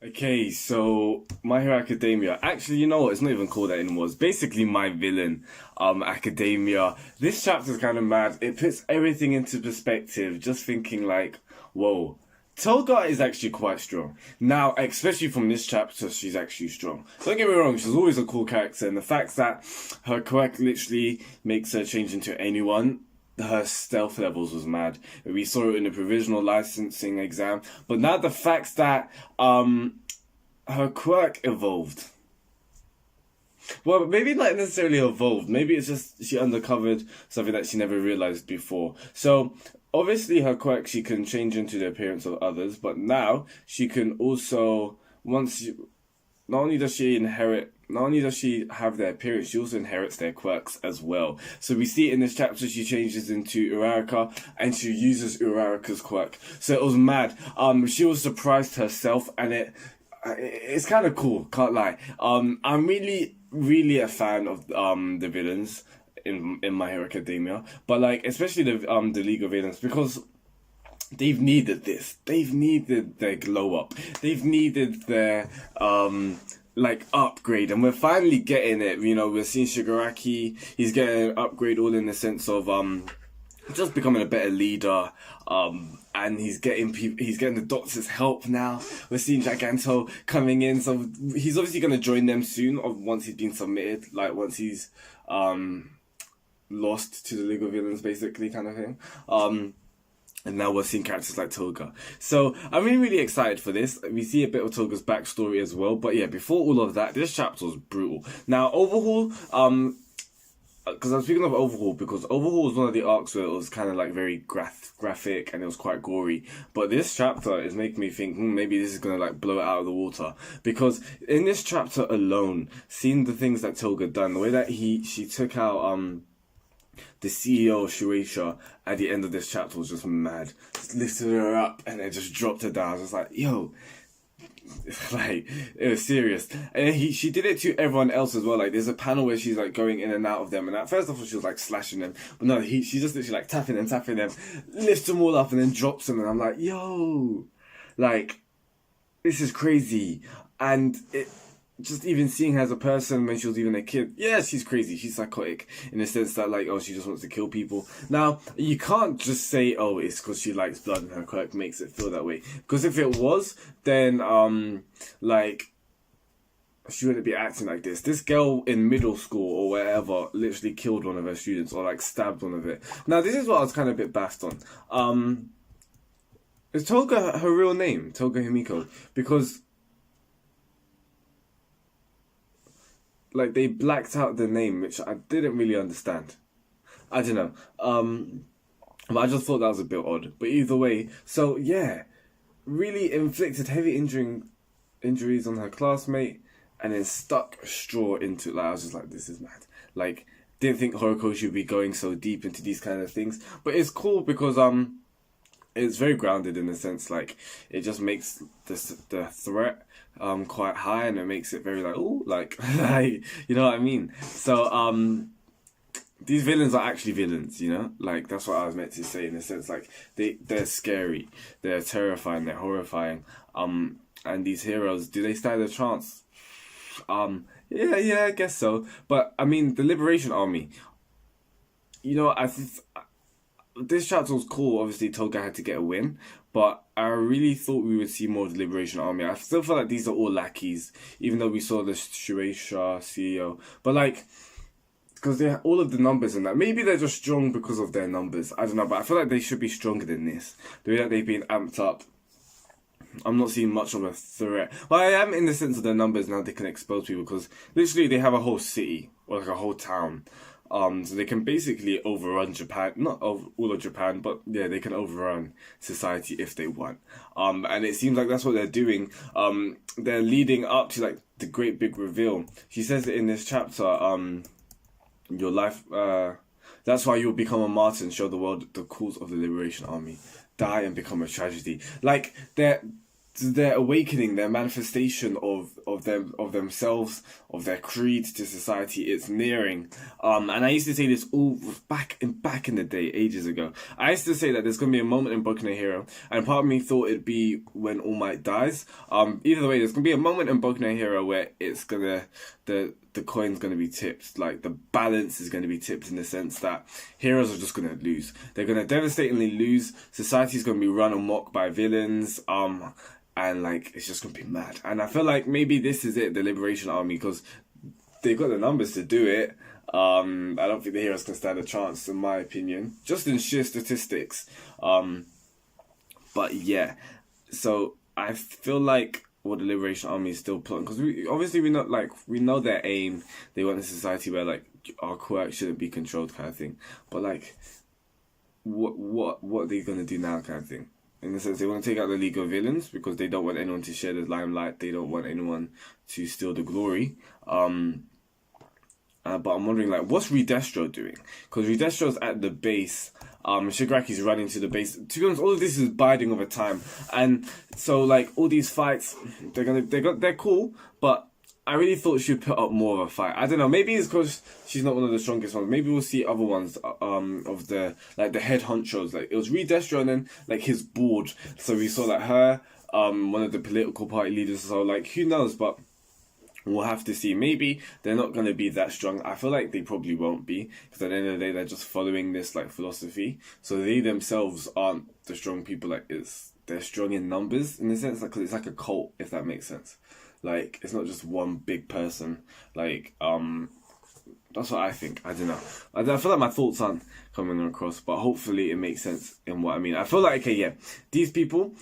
Okay, so My Hero Academia. Actually, you know what? It's not even called that anymore. It's basically My Villain, Academia. This chapter's kind of mad. It puts everything into perspective. Just thinking like, whoa, Toga is actually quite strong. Now, especially from this chapter, she's actually strong. Don't get me wrong, she's always a cool character, and the fact that her quirk literally makes her change into anyone, her stealth levels was mad. We saw it in the provisional licensing exam. But now the fact that her quirk evolved. Well, maybe not necessarily evolved. Maybe it's just she undercovered something that she never realized before. So obviously her quirk, she can change into the appearance of others, but now she can also not only does she inherit, not only does she have their appearance, she also inherits their quirks as well. So we see in this chapter she changes into Uraraka and she uses Uraraka's quirk. So it was mad. She was surprised herself, and it's kind of cool. Can't lie. I'm really a fan of the villains in My Hero Academia, but like especially the League of Villains, because they've needed this. They've needed their glow up. They've needed their like upgrade, and we're finally getting it. You know, we're seeing Shigaraki. He's getting an upgrade, all in the sense of just becoming a better leader. And he's getting the doctor's help now. We're seeing Giganto coming in, so he's obviously gonna join them soon. Or once he's been submitted, like once he's lost to the League of Villains, basically, kind of thing. And now we're seeing characters like Toga. So I'm really excited for this. We see a bit of Toga's backstory as well. But yeah, before all of that, this chapter was brutal. Now, Overhaul, because I'm speaking of Overhaul, because Overhaul was one of the arcs where it was kind of like very graphic and it was quite gory. But this chapter is making me think, maybe this is going to like blow it out of the water. Because in this chapter alone, seeing the things that Toga done, the way that she took out, the CEO of Shueisha at the end of this chapter was just mad. Just lifted her up and then just dropped her down. I was just like, yo, like, it was serious. And she did it to everyone else as well. Like, there's a panel where she's like going in and out of them, and at first I thought she was like slashing them, but no, she just literally like tapping them, lifts them all up and then drops them, and I'm like, yo, like, this is crazy. And it just even seeing her as a person when she was even a kid, yeah, she's crazy. She's psychotic in the sense that, like, oh, she just wants to kill people. Now, you can't just say, oh, it's because she likes blood and her quirk makes it feel that way. Because if it was, then, like, she wouldn't be acting like this. This girl in middle school or wherever literally killed one of her students or, like, stabbed one of it. Now, this is what I was kind of a bit baffed on. Is Toga her real name? Toga Himiko? Because like they blacked out the name, which I didn't really understand. I don't know. But I just thought that was a bit odd. But either way, so yeah, really inflicted heavy injuries on her classmate, and then stuck a straw into. Like I was just like, this is mad. Like didn't think Horikoshi would be going so deep into these kind of things. But it's cool because it's very grounded in a sense, like it just makes the threat quite high, and it makes it very like, oh, like like, you know what I mean. So these villains are actually villains, you know, like that's what I was meant to say in a sense. Like they're scary, they're terrifying, they're horrifying. And these heroes, do they stand a chance? Yeah, I guess so. But I mean, the Liberation Army, you know, this chapter was cool. Obviously, Toga had to get a win, but I really thought we would see more of the Liberation Army. I still feel like these are all lackeys, even though we saw the Shueisha CEO. But like, because they have all of the numbers in that. Maybe they're just strong because of their numbers. I don't know, but I feel like they should be stronger than this. The way that they've been amped up, I'm not seeing much of a threat. Well, I am in the sense of their numbers now. They can expose people because literally they have a whole city or like a whole town. So they can basically overrun Japan, not all of Japan, but yeah, they can overrun society if they want. And it seems like that's what they're doing. They're leading up to like the great big reveal. She says it in this chapter. Your life. That's why you'll become a martyr and show the world the cause of the Liberation Army. Die and become a tragedy. Like their awakening, their manifestation of themselves, of their creed to society, it's nearing. And I used to say this all back in the day, ages ago. I used to say that there's gonna be a moment in Boku no Hero, and part of me thought it'd be when All Might dies. Either way, there's gonna be a moment in Boku no Hero where it's gonna the coin's gonna be tipped, like the balance is gonna be tipped in the sense that heroes are just gonna lose. They're gonna devastatingly lose. Society's gonna be run amok by villains. And like it's just gonna be mad. And I feel like maybe this is it, the Liberation Army, because they've got the numbers to do it. I don't think the heroes can stand a chance, in my opinion, just in sheer statistics. But yeah, so I feel like what the Liberation Army is still plotting, because we know their aim. They want a society where like our quirks shouldn't be controlled, kind of thing. But like, what are they gonna do now, kind of thing? In the sense, they want to take out the League of Villains because they don't want anyone to share the limelight. They don't want anyone to steal the glory. But I'm wondering, like, what's Redestro doing? Because Redestro's at the base. Shigaraki's running to the base. To be honest, all of this is biding over time. And so, like, all these fights, they're cool, but I really thought she'd put up more of a fight. I don't know. Maybe it's because she's not one of the strongest ones. Maybe we'll see other ones of the head honchos. Like it was Redestro and then like his board. So we saw like her, one of the political party leaders. So like who knows? But we'll have to see. Maybe they're not gonna be that strong. I feel like they probably won't be because at the end of the day they're just following this like philosophy. So they themselves aren't the strong people. Like they're strong in numbers in a sense. Like 'cause it's like a cult, if that makes sense. Like, it's not just one big person. Like, that's what I think. I don't know. I feel like my thoughts aren't coming across, but hopefully it makes sense in what I mean. I feel like, okay, yeah, these people,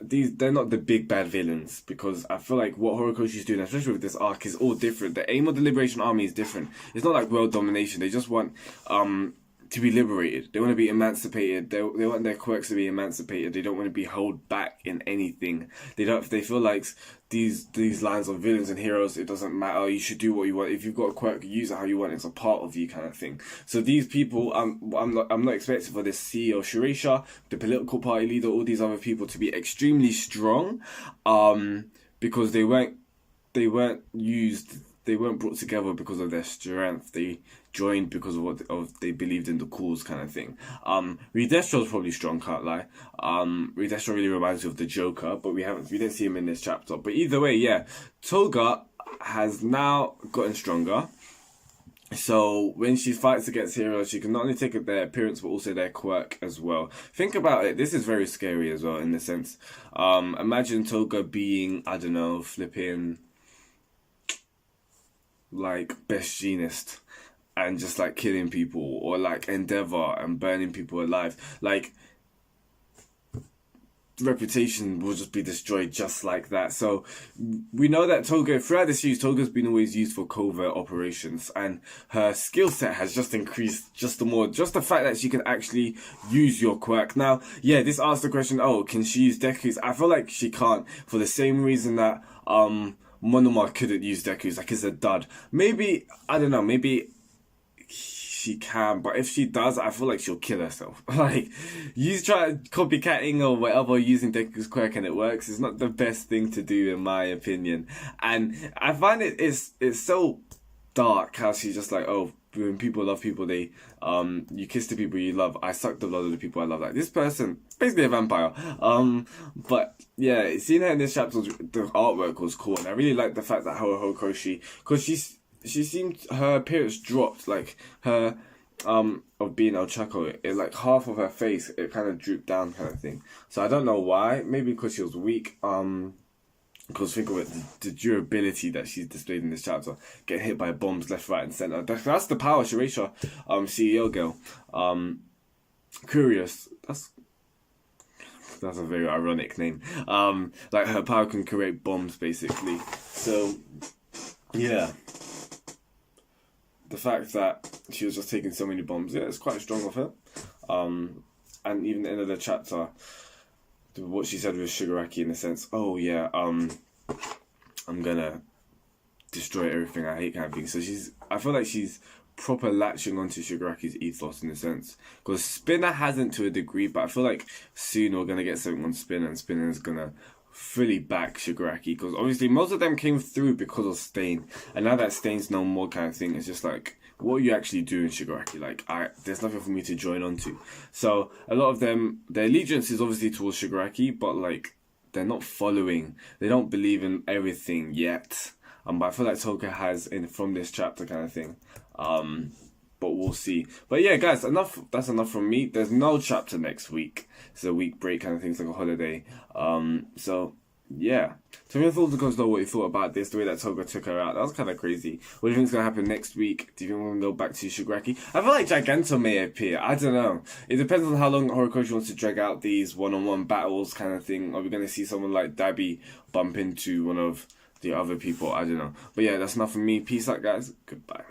they're not the big bad villains, because I feel like what Horikoshi's doing, especially with this arc, is all different. The aim of the Liberation Army is different. It's not like world domination. They just want, to be liberated. They want to be emancipated. They want their quirks to be emancipated. They don't want to be held back in anything. They feel like these lines of villains and heroes, it doesn't matter. You should do what you want. If you've got a quirk, use it how you want. It's a part of you, kind of thing. So these people, I'm not expecting for this CEO Shureisha, the political party leader, all these other people to be extremely strong, because they weren't brought together because of their strength. They joined because of they believed in the cause, kind of thing. Redestro's probably strong, can't lie. Redestro really reminds me of the Joker, but we didn't see him in this chapter. But either way, yeah, Toga has now gotten stronger. So when she fights against heroes, she can not only take their appearance but also their quirk as well. Think about it. This is very scary as well in the sense. Imagine Toga being, I don't know, flipping like best genist and just like killing people, or like Endeavor and burning people alive. Like reputation will just be destroyed just like that. So we know that Toga, throughout the series, Toga's been always used for covert operations, and her skill set has just increased just the fact that she can actually use your quirk. Now, yeah, this asks the question, oh, can she use Deku's? I feel like she can't, for the same reason that Monoma couldn't use Deku's. Like, it's a dud. Maybe, I don't know, maybe she can, but if she does, I feel like she'll kill herself. Like, you try copycatting or whatever using Deku's quirk and it works, it's not the best thing to do in my opinion. And I find it's so dark how she's just like, oh, when people love people, they you kiss the people you love. I suck the blood of the people I love. Like, this person, basically a vampire. But yeah, seeing her in this chapter, the artwork was cool, and I really like the fact that Horikoshi, because she seemed, her appearance dropped, like her of being El Chaco, it like half of her face, it kind of drooped down, kind of thing. So I don't know why. Maybe because she was weak. Because think of it, the durability that she's displayed in this chapter, getting hit by bombs left, right, and center. That's the power, Shureisha, CEO girl. Curious. That's a very ironic name. Like, her power can create bombs, basically. So, yeah. The fact that she was just taking so many bombs, yeah, it's quite strong of her. And even at the end of the chapter, what she said with Shigaraki, in the sense, oh yeah, I'm gonna destroy everything I hate, kind of thing. So I feel like she's proper latching onto Shigaraki's ethos, in a sense, because Spinner hasn't to a degree, but I feel like soon we're gonna get something on Spinner, and Spinner is gonna fully back Shigaraki, because obviously most of them came through because of Stain, and now that Stain's no more kind of thing, it's just like, what are you actually doing, Shigaraki? Like, there's nothing for me to join onto. So a lot of them, their allegiance is obviously towards Shigaraki, but like, they're not following. They don't believe in everything yet. But I feel like Toga has from this chapter kind of thing. But we'll see. But yeah, guys, that's enough from me. There's no chapter next week. It's a week break kind of thing. It's like a holiday. So yeah. So if you thought to know what you thought about this, the way that Toga took her out, that was kind of crazy. What do you think is going to happen next week? Do you think we're going to go back to Shigaraki? I feel like Giganto may appear. I don't know. It depends on how long Horikoshi wants to drag out these one-on-one battles kind of thing. Are we going to see someone like Dabi bump into one of the other people? I don't know. But yeah, that's enough from me. Peace out, guys. Goodbye.